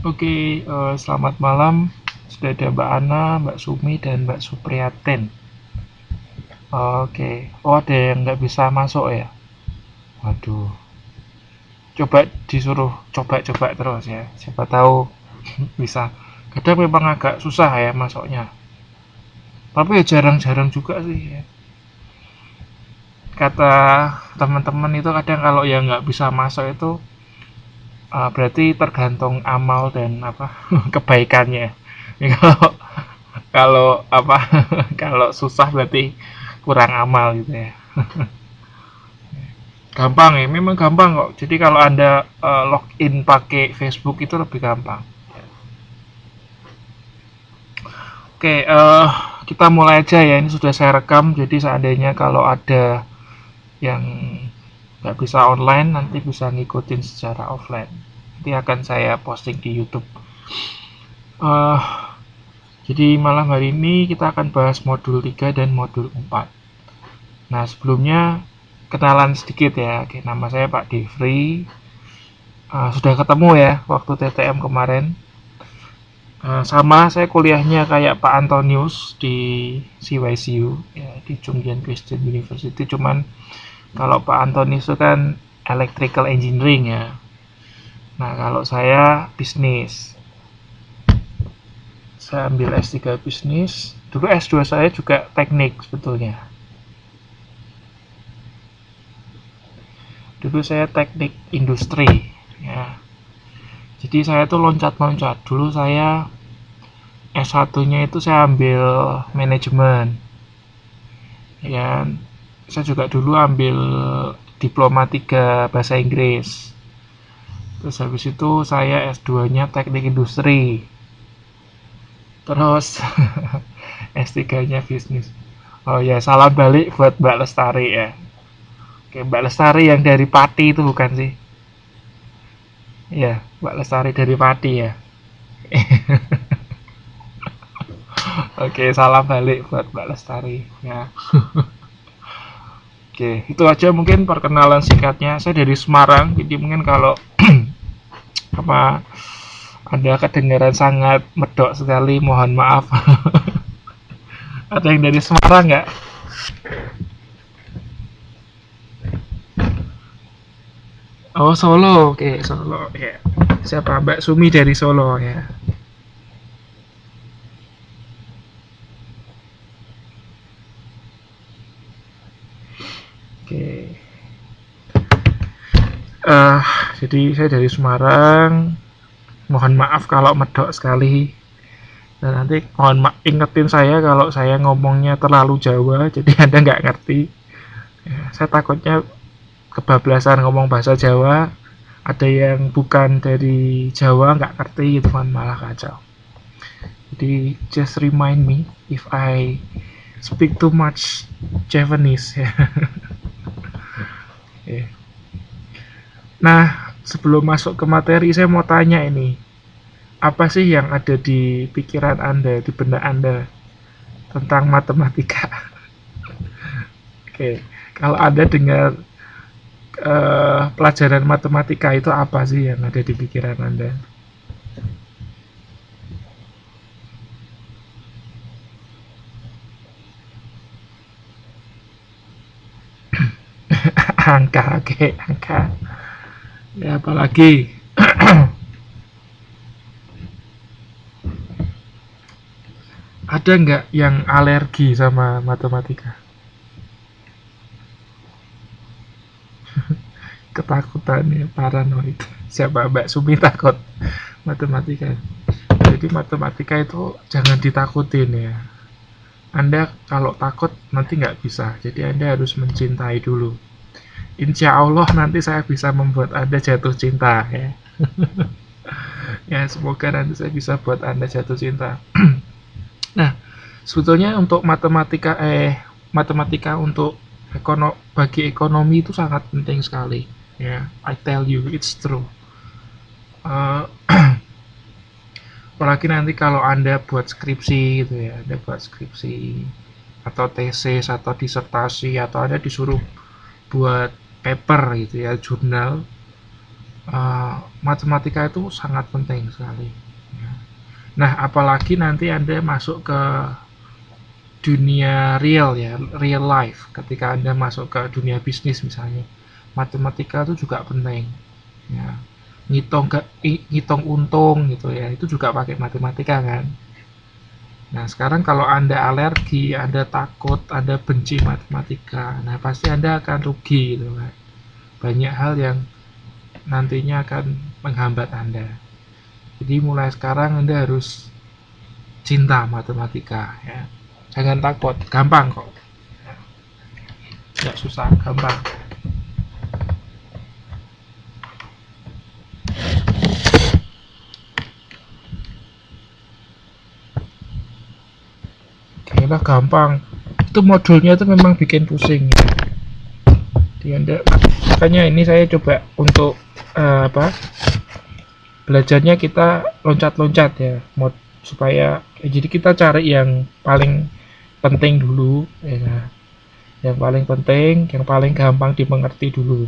Oke, selamat malam. Sudah ada Mbak Ana, Mbak Sumi, dan Mbak Supriyatin. Oke, oh ada yang nggak bisa masuk ya? Waduh, coba disuruh coba-coba terus ya. Siapa tahu bisa. Kadang memang agak susah ya masuknya. Tapi ya jarang-jarang juga sih ya. Kata teman-teman itu kadang kalau yang nggak bisa masuk itu berarti tergantung amal dan apa kebaikannya. Ya, kalau kalau apa kalau susah berarti kurang amal gitu ya. Gampang ya, memang gampang kok. Jadi kalau anda login pakai Facebook itu lebih gampang. Oke, kita mulai aja ya. Ini sudah saya rekam, jadi seandainya kalau ada yang nggak bisa online nanti bisa ngikutin secara offline. Nanti akan saya posting di YouTube. uh, jadi malam hari ini kita akan bahas modul 3 dan modul 4. Nah, sebelumnya kenalan sedikit ya. Oke, nama saya Pak Devri. Sudah ketemu ya waktu TTM kemarin. Sama saya kuliahnya kayak Pak Antonius di CYCU ya, di Chungjeon Christian University. Cuman kalau Pak Antonius itu kan electrical engineering ya. Nah, kalau saya bisnis. Saya ambil S3 bisnis. Dulu S2 saya juga teknik sebetulnya. Dulu saya teknik industri ya. Jadi saya tuh loncat-loncat. Dulu saya S1-nya itu saya ambil manajemen. Ya, saya juga dulu ambil diploma 3 bahasa Inggris. Terus habis itu saya S2-nya teknik industri. Terus S3-nya bisnis. Oh ya, salam balik buat Mbak Lestari ya. Oke, Mbak Lestari yang dari Pati itu bukan sih? Iya, Mbak Lestari dari Pati ya. Oke, salam balik buat Mbak Lestari ya. Oke, itu aja mungkin perkenalan singkatnya. Saya dari Semarang, jadi mungkin kalau apa ada kedengaran sangat medok sekali, mohon maaf. Ada yang dari Semarang nggak? Oh, Solo. Oke, Solo ya. Siapa? Mbak Sumi dari Solo ya. Oke. Uh, jadi saya dari Semarang. Mohon maaf kalau medok sekali. Dan nanti mohon ingetin saya kalau saya ngomongnya terlalu Jawa, jadi Anda nggak ngerti. Ya, saya takutnya kebablasan ngomong bahasa Jawa, ada yang bukan dari Jawa nggak ngerti gitu kan, malah kacau. Jadi just remind me if I speak too much Javanese ya. Yeah. Nah, sebelum masuk ke materi saya mau tanya ini, apa sih yang ada di pikiran Anda, di benak Anda tentang matematika? Oke, kalau Anda dengar pelajaran matematika itu apa sih yang ada di pikiran Anda? Angka, oke, angka. Ya, apalagi ada nggak yang alergi sama matematika? Ketakutan ya, paranoid. Siapa Mbak Sumi takut matematika? Jadi matematika itu jangan ditakutin ya. Anda kalau takut nanti nggak bisa. Jadi Anda harus mencintai dulu. Insya Allah nanti saya bisa membuat Anda jatuh cinta ya. Ya, semoga nanti saya bisa buat Anda jatuh cinta. Nah, sebetulnya untuk matematika untuk bagi ekonomi itu sangat penting sekali. Ya, I tell you, it's true. Uh, apalagi nanti kalau Anda buat skripsi gitu ya, Anda buat skripsi atau tesis atau disertasi atau Anda disuruh buat paper gitu ya, jurnal. matematika itu sangat penting sekali. Nah, apalagi nanti Anda masuk ke dunia real ya, real life. Ketika Anda masuk ke dunia bisnis misalnya, matematika itu juga penting. Ya, ngitung untung gitu ya, itu juga pakai matematika kan. Nah, sekarang kalau Anda alergi, Anda takut, Anda benci matematika, nah pasti Anda akan rugi gitu kan. Banyak hal yang nantinya akan menghambat Anda. Jadi mulai sekarang Anda harus cinta matematika ya. Jangan takut, gampang kok. Nggak susah, gampang. Kayaknya gampang. Itu modulnya itu memang bikin pusing. Jadi Anda, makanya ini saya coba untuk belajarnya kita loncat-loncat ya, supaya jadi kita cari yang paling penting dulu ya. Yang paling penting, yang paling gampang dimengerti dulu.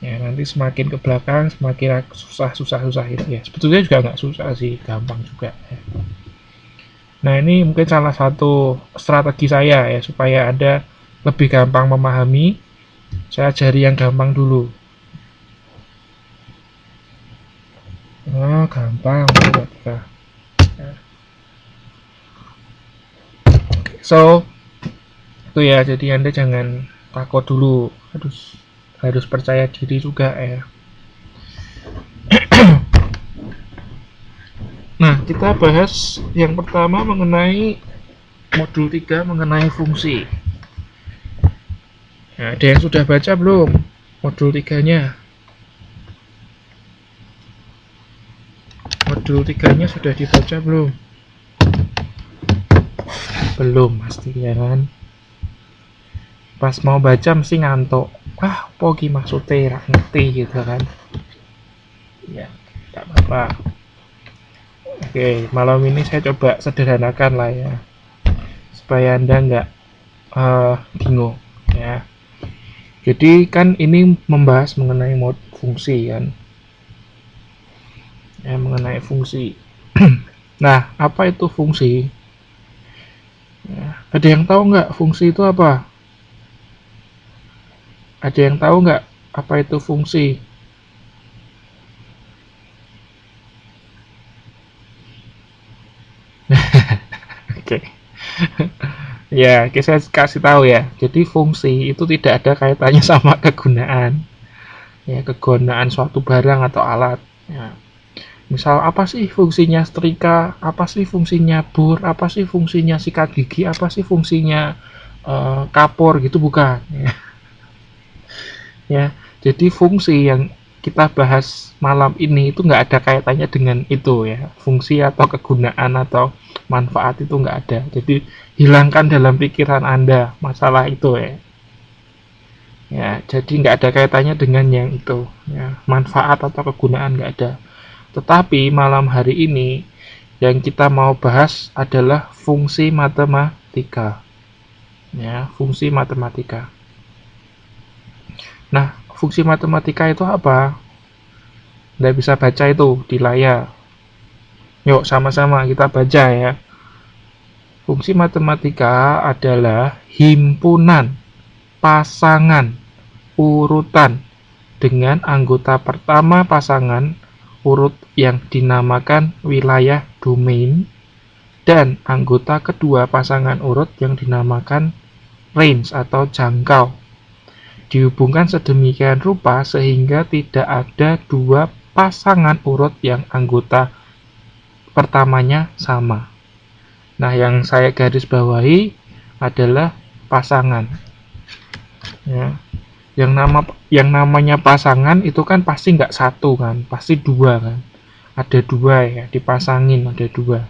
Ya, nanti semakin ke belakang semakin susah gitu ya. Sebetulnya juga nggak susah sih, gampang juga ya. Nah, ini mungkin salah satu strategi saya ya supaya Anda lebih gampang memahami. Saya ajari yang gampang dulu. Oh, gampang matematika. So, itu ya, jadi Anda jangan takut dulu. Harus percaya diri juga ya. Nah, kita bahas yang pertama mengenai modul 3 mengenai fungsi. Nah, ada yang sudah baca belum modul 3-nya? Modul 3-nya sudah dibaca belum? Belum pasti ya kan. Pas mau baca mesti ngantuk. Ah, apa ki maksudnya, ngerti gitu kan. Ya, tidak apa-apa. Oke, malam ini saya coba sederhanakan lah ya, supaya Anda nggak bingung ya. Jadi kan ini membahas mengenai fungsi kan, ya, mengenai fungsi. Nah, apa itu fungsi? Ya, ada yang tahu nggak fungsi itu apa? Ada yang tahu nggak apa itu fungsi? Oke. Ya, saya kasih tahu ya. Jadi fungsi itu tidak ada kaitannya sama kegunaan. Ya, kegunaan suatu barang atau alat. Ya. Misal apa sih fungsinya setrika? Apa sih fungsinya bor? Apa sih fungsinya sikat gigi? Apa sih fungsinya kapur gitu, bukan? Ya. Ya, jadi fungsi yang kita bahas malam ini itu nggak ada kaitannya dengan itu ya. Fungsi atau kegunaan atau manfaat itu nggak ada. Jadi hilangkan dalam pikiran Anda masalah itu ya. Ya, jadi nggak ada kaitannya dengan yang itu ya. Manfaat atau kegunaan nggak ada. Tetapi malam hari ini yang kita mau bahas adalah fungsi matematika. Ya, fungsi matematika. Nah, fungsi matematika itu apa? Nggak bisa baca itu di layar. Yuk sama-sama kita baca ya. Fungsi matematika adalah himpunan pasangan urutan dengan anggota pertama pasangan urut yang dinamakan wilayah domain dan anggota kedua pasangan urut yang dinamakan range atau jangkau. Dihubungkan sedemikian rupa sehingga tidak ada dua pasangan urut yang anggota pertamanya sama. Nah, yang saya garis bawahi adalah pasangan. Ya. Yang namanya pasangan itu kan pasti nggak satu kan, pasti dua kan. Ada dua ya, dipasangin ada dua.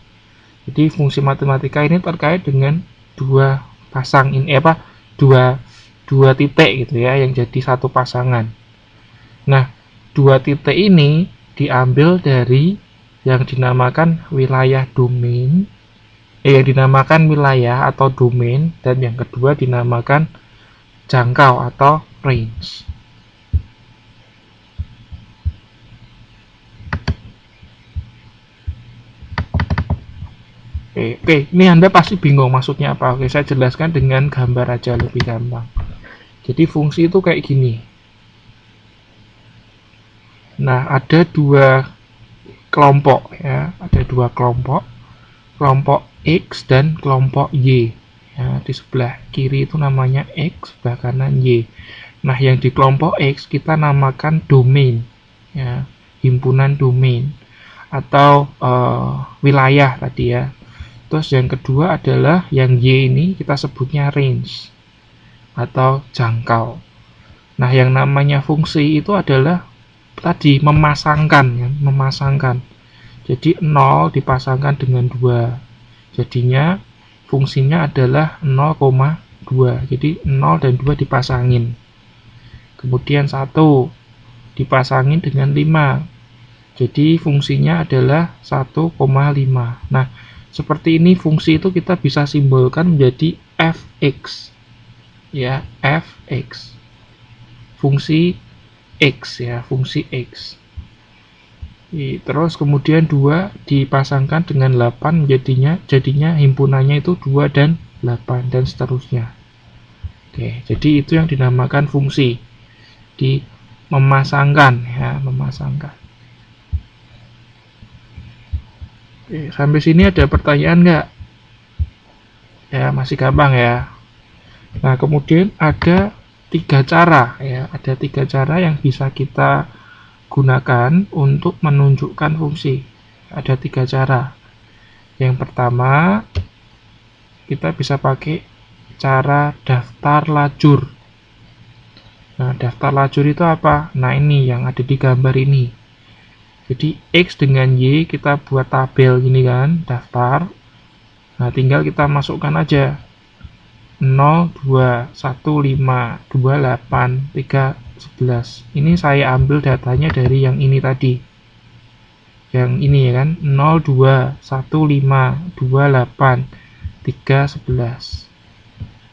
Jadi fungsi matematika ini terkait dengan dua pasang ini dua titik gitu ya yang jadi satu pasangan. Nah, dua titik ini diambil dari yang dinamakan wilayah domain, yang dinamakan wilayah atau domain, dan yang kedua dinamakan jangkau atau range. Oke, ini Anda pasti bingung maksudnya apa. Oke, saya jelaskan dengan gambar aja lebih gampang. Jadi fungsi itu kayak gini. Nah, ada dua kelompok ya, ada dua kelompok X dan kelompok Y. Ya, di sebelah kiri itu namanya X, sebelah kanan Y. Nah, yang di kelompok X kita namakan domain, ya, himpunan domain atau wilayah tadi ya. Terus yang kedua adalah yang Y ini kita sebutnya range atau jangkau. Nah, yang namanya fungsi itu adalah tadi memasangkan ya, memasangkan. Jadi 0 dipasangkan dengan 2. Jadinya fungsinya adalah 0,2. Jadi 0 dan 2 dipasangin. Kemudian 1 dipasangin dengan 5. Jadi fungsinya adalah 1,5. Nah, seperti ini fungsi itu kita bisa simbolkan menjadi fx. Ya, fx. Fungsi x ya, fungsi x. Terus kemudian 2 dipasangkan dengan 8 jadinya himpunannya itu 2 dan 8 dan seterusnya. Oke, jadi itu yang dinamakan fungsi. Di memasangkan ya, memasangkan. Oke, sampai sini ada pertanyaan nggak? Ya, masih gampang ya. Nah, kemudian ada 3 cara ya, ada 3 cara yang bisa kita gunakan untuk menunjukkan fungsi. Ada 3 cara. Yang pertama, kita bisa pakai cara daftar lajur. Nah, daftar lajur itu apa? Nah, ini yang ada di gambar ini. Jadi X dengan Y kita buat tabel gini kan, daftar. Nah, tinggal kita masukkan aja 0, 2, 1, 5, 2, 8, 3, 11. Ini saya ambil datanya dari yang ini tadi. Yang ini ya kan, 0, 2, 1, 5, 2, 8, 3, 11.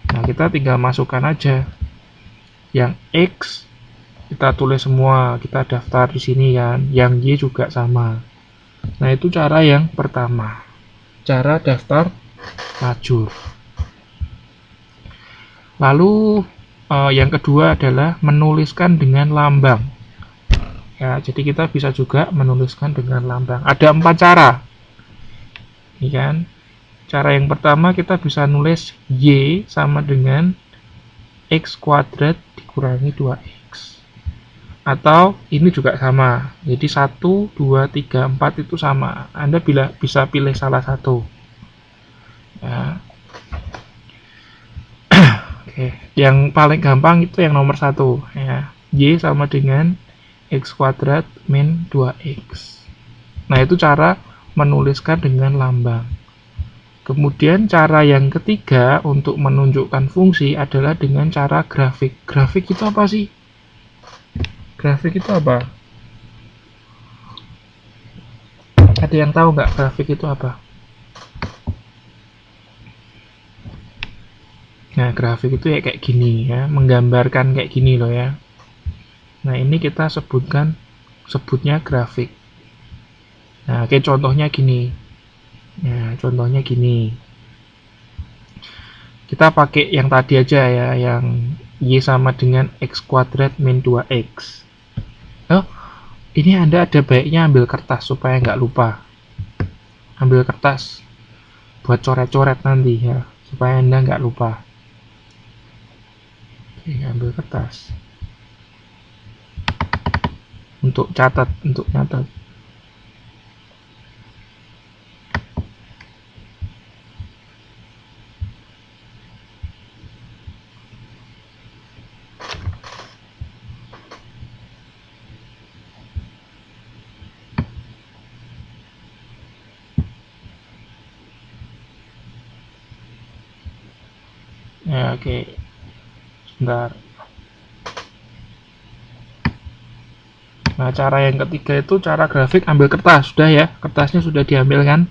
Nah, kita tinggal masukkan aja. Yang X kita tulis semua, kita daftar di sini kan. Yang Y juga sama. Nah, itu cara yang pertama. Cara daftar lajur. Lalu yang kedua adalah menuliskan dengan lambang. Ya, jadi kita bisa juga menuliskan dengan lambang. Ada 4 cara. Ini kan. Cara yang pertama kita bisa nulis Y sama dengan X kuadrat dikurangi 2X. Atau ini juga sama. Jadi 1, 2, 3, 4 itu sama. Anda bisa pilih salah satu. Ya. Oke, yang paling gampang itu yang nomor 1 ya. Y sama dengan X kuadrat min 2X. Nah, itu cara menuliskan dengan lambang. Kemudian cara yang ketiga untuk menunjukkan fungsi adalah dengan cara grafik. Grafik itu apa sih? Grafik itu apa? Ada yang tahu nggak grafik itu apa? Nah, grafik itu ya kayak gini ya, menggambarkan kayak gini loh ya. Nah, ini kita sebutnya grafik. Nah, kayak contohnya gini. Nah, contohnya gini. Kita pakai yang tadi aja ya, yang Y sama dengan X kuadrat min 2X. Oh, ini Anda ada baiknya ambil kertas supaya nggak lupa. Ambil kertas buat coret-coret nanti ya, supaya Anda nggak lupa. Oke, ambil kertas untuk nyatat. Ya, oke. Sebentar. Nah, cara yang ketiga itu cara grafik ambil kertas. Sudah ya, kertasnya sudah diambil kan?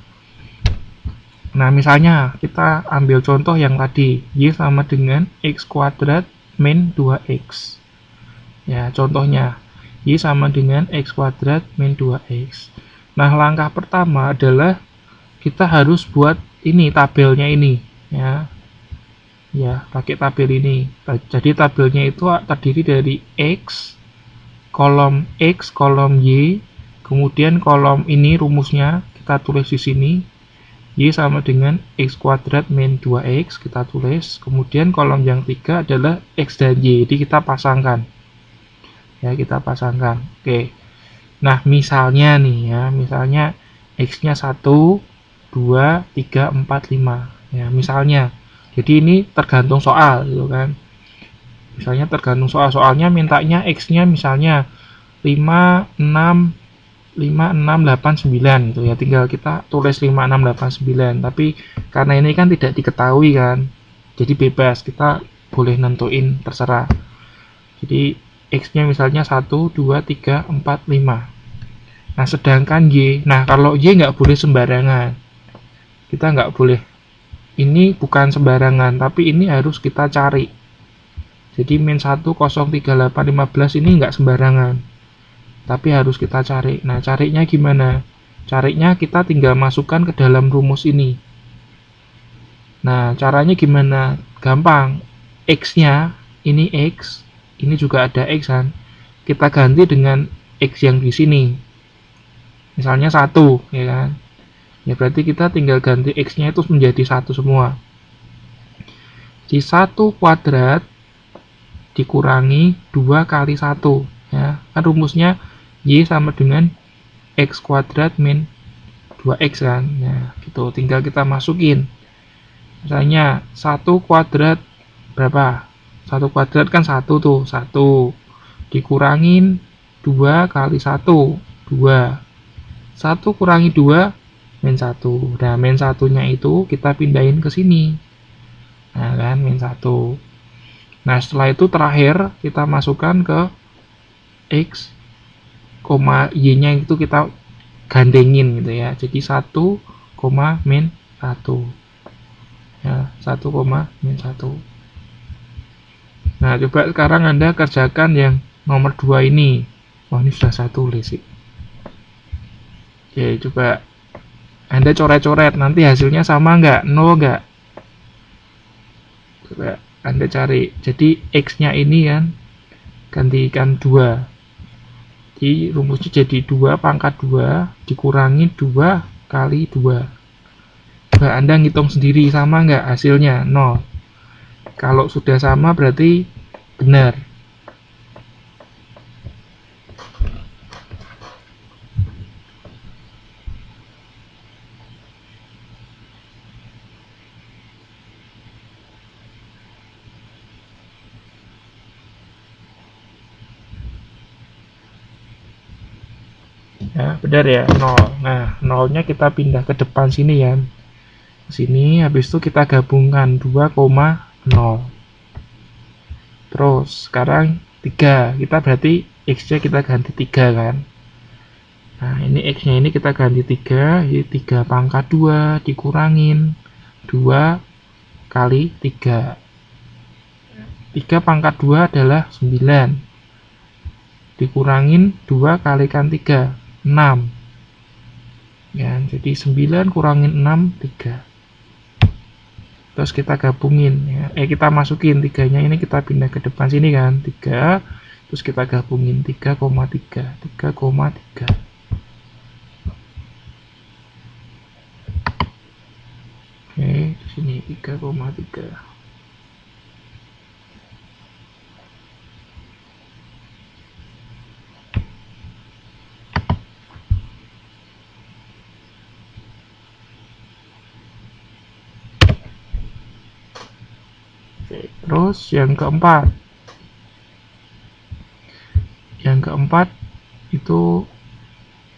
Nah, misalnya kita ambil contoh yang tadi, Y sama dengan X kuadrat min 2X. Ya, contohnya, Y sama dengan X kuadrat min 2X. Nah, langkah pertama adalah kita harus buat ini tabelnya ini ya pakai tabel ini. Jadi tabelnya itu terdiri dari X, kolom Y, kemudian kolom ini rumusnya kita tulis di sini, Y sama dengan X kuadrat min 2X kita tulis, kemudian kolom yang 3 adalah X dan Y, jadi kita pasangkan ya, oke. Nah misalnya nih ya, misalnya X nya 1, 2, 3, 4, 5 ya misalnya. Jadi ini tergantung soal gitu kan. Misalnya tergantung soalnya mintanya X-nya misalnya 5, 6, 8, 9 gitu ya. Tinggal kita tulis 5, 6, 8, 9. Tapi karena ini kan tidak diketahui kan. Jadi bebas, kita boleh nentuin terserah. Jadi X-nya misalnya 1, 2, 3, 4, 5. Nah sedangkan Y, nah kalau Y nggak boleh sembarangan. Kita nggak boleh, ini bukan sembarangan, tapi ini harus kita cari. Jadi min 1, 0, 3, 8, 15 ini nggak sembarangan, tapi harus kita cari. Nah carinya gimana? Carinya kita tinggal masukkan ke dalam rumus ini. Nah caranya gimana? Gampang. X-nya, ini X, ini juga ada X kan. Kita ganti dengan X yang di sini. Misalnya 1, ya kan? Ya berarti kita tinggal ganti X-nya itu menjadi 1 semua. Jadi 1 kuadrat dikurangi 2 kali 1. Ya, kan rumusnya Y sama dengan X kuadrat min 2X kan. Nah, gitu. Tinggal kita masukin. Misalnya 1 kuadrat berapa? 1 kuadrat kan 1 tuh. 1 dikurangin 2 kali 1. 2. 1 kurangi 2 min 1. Nah, min 1-nya itu kita pindahin ke sini. Nah, kan min 1. Nah, setelah itu terakhir kita masukkan ke X, Y-nya itu kita gandengin gitu ya. Jadi 1, min 1. Ya, 1, min 1. Nah, coba sekarang Anda kerjakan yang nomor 2 ini. Wah, ini sudah 1 tulis sih. Oke, coba Anda coret-coret, nanti hasilnya sama nggak? 0 nggak? Coba Anda cari. Jadi X-nya ini kan gantikan 2. Jadi rumusnya jadi 2 pangkat 2 dikurangi 2 kali 2. Coba Anda ngitung sendiri sama nggak hasilnya? 0. Kalau sudah sama berarti benar. Ya, benar ya, 0. Nah, 0-nya kita pindah ke depan sini ya. Sini, habis itu kita gabungkan 2,0. Terus, sekarang 3. Kita berarti X-nya kita ganti 3 kan. Nah, ini X-nya ini kita ganti 3. Jadi 3 pangkat 2 dikurangin 2 kali 3. 3 pangkat 2 adalah 9. Dikurangin 2 kalikan 3. 6 ya, jadi 9 kurangin 6 3. Terus kita gabungin ya. Kita masukin 3-nya ini kita pindah ke depan sini kan, 3. Terus kita gabungin 3,3. Oke, di sini 3,3. Terus yang keempat itu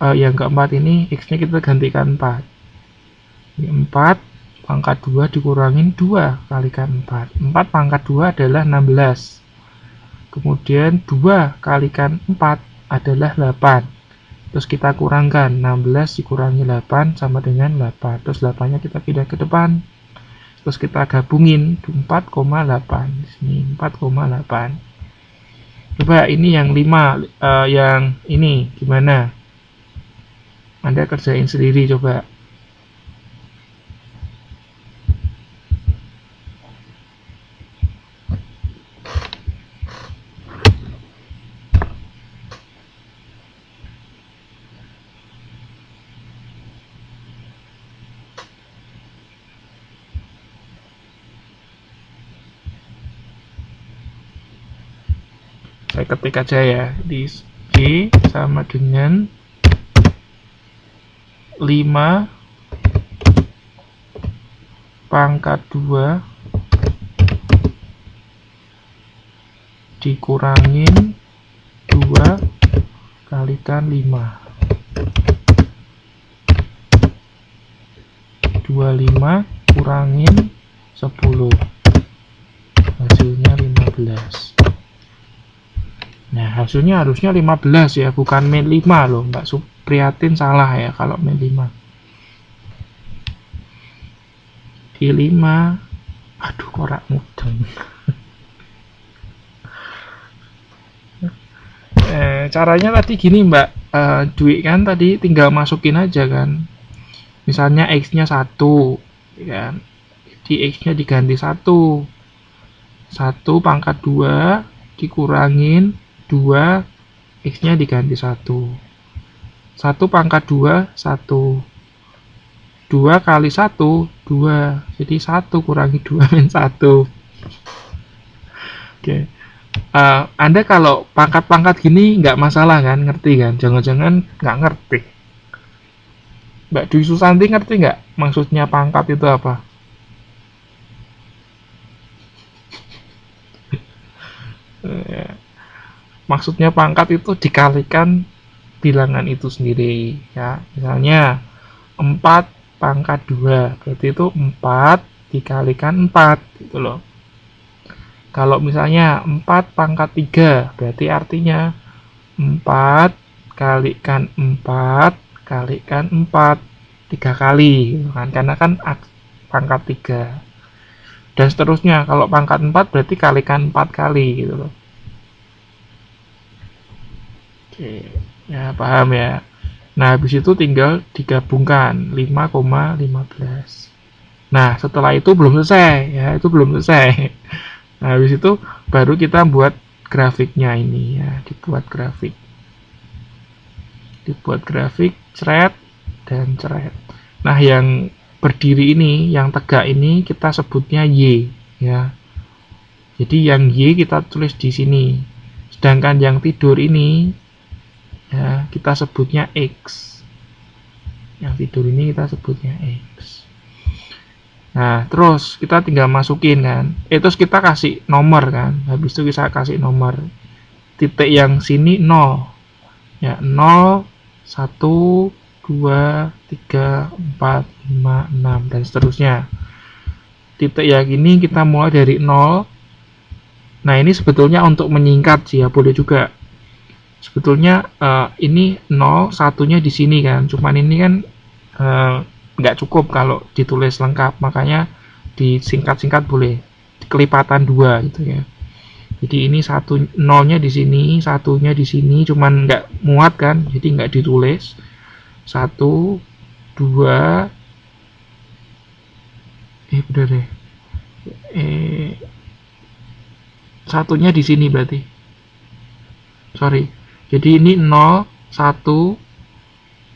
yang keempat ini X-nya kita gantikan 4. Ini 4 pangkat 2 dikurangin 2 kalikan 4. 4 pangkat 2 adalah 16. Kemudian 2 kalikan 4 adalah 8. Terus kita kurangkan 16 dikurangi 8 sama dengan 8. Terus 8-nya kita pindah ke depan. Terus kita gabungin 4,8. Di sini 4,8. Coba ini yang 5, yang ini gimana? Anda kerjain sendiri coba. saya ketik aja ya, di Y sama dengan 5 pangkat 2 dikurangin 2 kalikan 5. 25 kurangin 10, hasilnya 15. Nah, hasilnya harusnya 15 ya, bukan min 5 loh. Mbak Supriyatin salah ya kalau min 5. Di 5, aduh korak mudeng. Caranya tadi gini Mbak, duit kan tadi tinggal masukin aja kan. Misalnya X-nya 1 kan. Di X-nya diganti 1. 1 pangkat 2 dikurangin 2, X-nya diganti 1. 1 pangkat 2, 1. 2 kali 1, 2. Jadi 1 kurangi 2 min 1. Oke. Anda kalau pangkat-pangkat gini nggak masalah kan, ngerti kan? Jangan-jangan nggak ngerti. Mbak Dwi Susanti ngerti nggak maksudnya pangkat itu apa? Maksudnya pangkat itu dikalikan bilangan itu sendiri ya. Misalnya 4 pangkat 2, berarti itu 4 dikalikan 4 gitu loh. Kalau misalnya 4 pangkat 3, berarti artinya 4 kalikan 4 kalikan 4 3 kali gitu kan, karena kan pangkat 3. Dan seterusnya, kalau pangkat 4 berarti kalikan 4 kali gitu loh. Oke, ya paham ya. Nah, habis itu tinggal digabungkan 5,15. Nah, setelah itu belum selesai ya, itu belum selesai. Nah, habis itu baru kita buat grafiknya ini ya, dibuat grafik. Dibuat grafik, thread dan thread. Nah, yang berdiri ini, yang tegak ini kita sebutnya Y ya. Jadi yang Y kita tulis di sini. Sedangkan yang tidur ini ya, kita sebutnya X. Yang tidur ini kita sebutnya X. Nah, terus kita tinggal masukin kan. Terus kita kasih nomor kan. Habis itu kita kasih nomor. Titik yang sini 0. Ya, 0, 1, 2, 3, 4, 5, 6 dan seterusnya. Titik yang ini kita mulai dari 0. Nah, ini sebetulnya untuk menyingkat sih ya, boleh juga. Sebetulnya ini 0, satunya di sini kan. Cuman ini kan nggak cukup kalau ditulis lengkap, makanya disingkat-singkat boleh. Kelipatan 2 gitu ya. Jadi ini 1 nolnya di sini, satunya di sini, cuman nggak muat kan, jadi nggak ditulis. 1, 2, bener deh. Satunya di sini berarti. Sorry. Jadi ini 0, 1,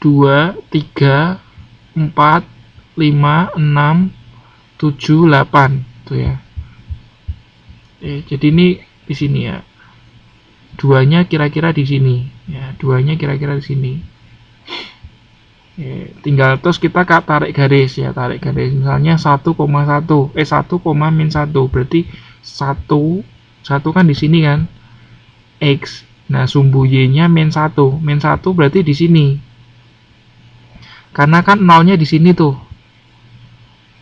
2, 3, 4, 5, 6, 7, 8 tuh ya. Jadi ini di sini ya. Duanya kira-kira di sini ya, duanya kira-kira di sini. Tinggal terus kita tarik garis ya, tarik garis misalnya 1,1 1,-1 berarti 1 kan di sini kan, X. Nah, sumbu Y-nya min 1 berarti di sini. Karena kan nolnya di sini tuh.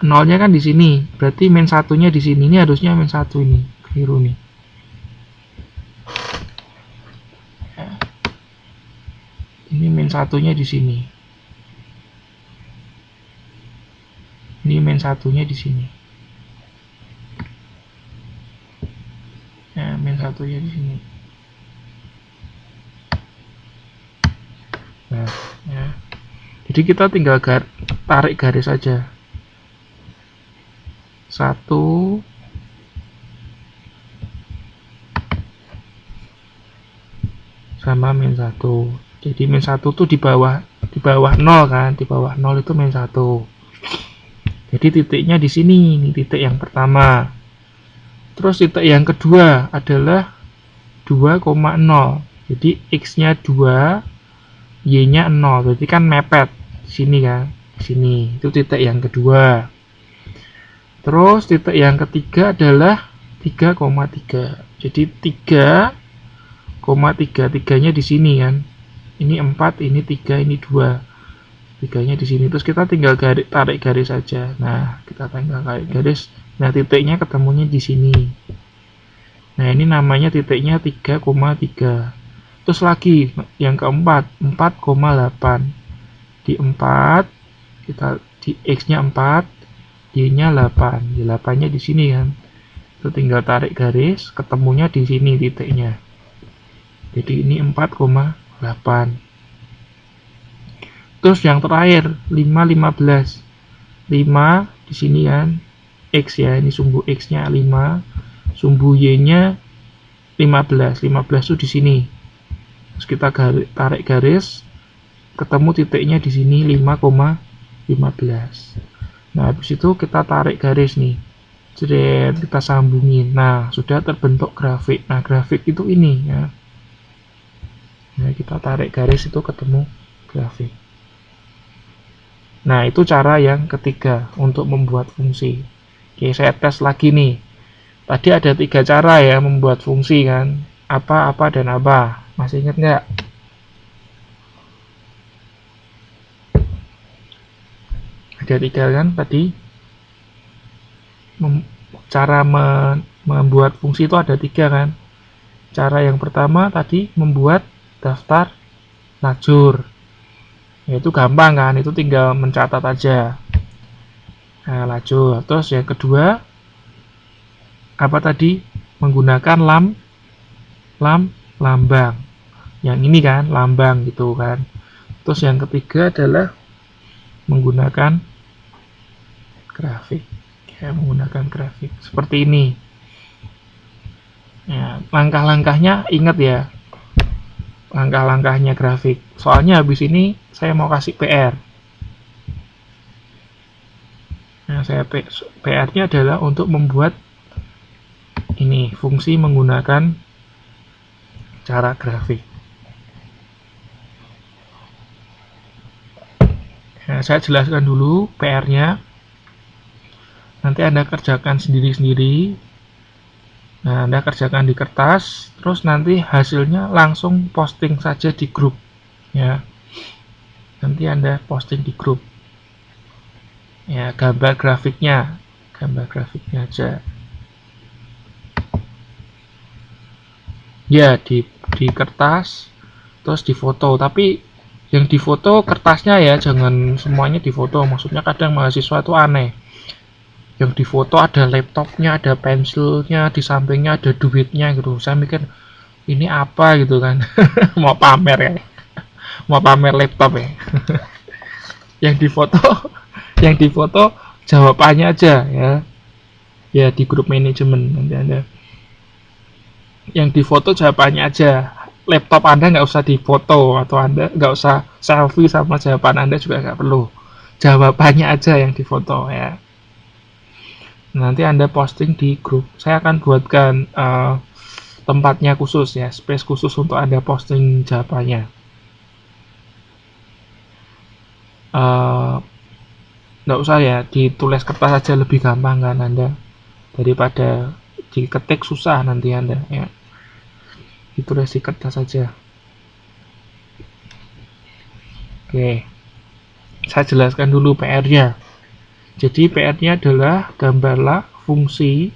Nolnya kan di sini, berarti min 1-nya di sini. Ini harusnya min 1 ini. Keliru nih. Ini min 1-nya di sini. Ini min 1-nya di sini. Nah, min 1-nya di sini. Nah, ya. Jadi kita tinggal tarik garis saja. 1 sama min 1. Jadi min 1 tuh di bawah 0 kan, di bawah 0 itu min 1. Jadi titiknya di sini, ini titik yang pertama. Terus titik yang kedua adalah 2,0. Jadi X-nya 2, Y-nya 0. Berarti kan mepet sini kan. Sini. Itu titik yang kedua. Terus titik yang ketiga adalah 3,3. Jadi 3,3. Tiganya di sini kan. Ini 4, ini 3, ini 2. Tiganya di sini. Terus kita tinggal tarik garis saja. Nah, kita tinggal tarik garis. Nah, titiknya ketemunya di sini. Nah, ini namanya titiknya 3,3. Terus lagi yang keempat, 4,8. Di 4 kita di X-nya 4, Y-nya 8. Di 8-nya di sini kan. Itu tinggal tarik garis, ketemunya di sini titiknya. Jadi ini 4,8. Terus yang terakhir 5, 15. 5 di sini kan X ya, ini sumbu X-nya 5, sumbu Y-nya 15. 15 itu di sini. Terus kita tarik garis, ketemu titiknya di sini 5,15. Nah, habis itu kita tarik garis nih. Jadi kita sambungin. Nah, sudah terbentuk grafik. Nah, grafik itu ini ya. Nah, kita tarik garis itu ketemu grafik. Nah, itu cara yang ketiga untuk membuat fungsi. Oke, saya tes lagi nih. Tadi ada 3 cara ya membuat fungsi kan. Apa, apa, dan apa. Masih ingat nggak? Ada 3 kan tadi. Cara membuat fungsi itu ada 3 kan. Cara yang pertama tadi membuat daftar lajur. Ya, itu gampang kan, itu tinggal mencatat aja. Nah, lajur. Terus yang kedua apa tadi? Menggunakan lambang. Yang ini kan lambang gitu kan. Terus yang ketiga adalah menggunakan grafik. Ya, menggunakan grafik seperti ini. Ya, langkah-langkahnya ingat ya. Langkah-langkahnya grafik. Soalnya habis ini saya mau kasih PR. Nah, PR-nya adalah untuk membuat ini fungsi menggunakan cara grafik. Nah, saya jelaskan dulu PR-nya. Nanti Anda kerjakan sendiri-sendiri. Nah, Anda kerjakan di kertas, terus nanti hasilnya langsung posting saja di grup. Ya. Nanti Anda posting di grup. Ya, gambar grafiknya aja. Ya, di kertas, terus difoto. Tapi yang difoto kertasnya ya, jangan semuanya difoto. Maksudnya kadang mahasiswa itu aneh. Yang difoto ada laptopnya, ada pensilnya, di sampingnya ada duitnya gitu. Saya mikir ini apa gitu kan. Mau pamer ya, mau pamer laptop ya. yang difoto jawabannya aja ya di grup manajemen. Nanti Anda yang difoto jawabannya aja, laptop Anda nggak usah difoto, atau Anda nggak usah selfie sama jawaban Anda juga nggak perlu, jawabannya aja yang difoto ya. Nanti Anda posting di grup. Saya akan buatkan tempatnya khusus ya, space khusus untuk Anda posting jawabannya. Nggak usah ya, ditulis kertas aja lebih gampang kan Anda, daripada diketik susah nanti Anda ya. Ditulis di kertas saja. Oke, saya jelaskan dulu PR-nya. Jadi PR-nya adalah gambarlah fungsi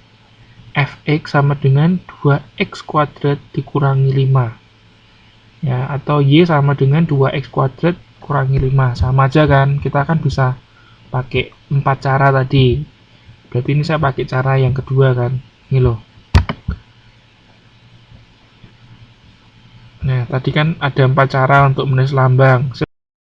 fx sama dengan 2x kuadrat dikurangi 5 ya, atau y sama dengan 2x kuadrat kurangi 5. Sama aja kan, kita kan bisa pakai 4 cara tadi. Berarti ini saya pakai cara yang kedua kan, ini loh. Nah, tadi kan ada 4 cara untuk menulis lambang.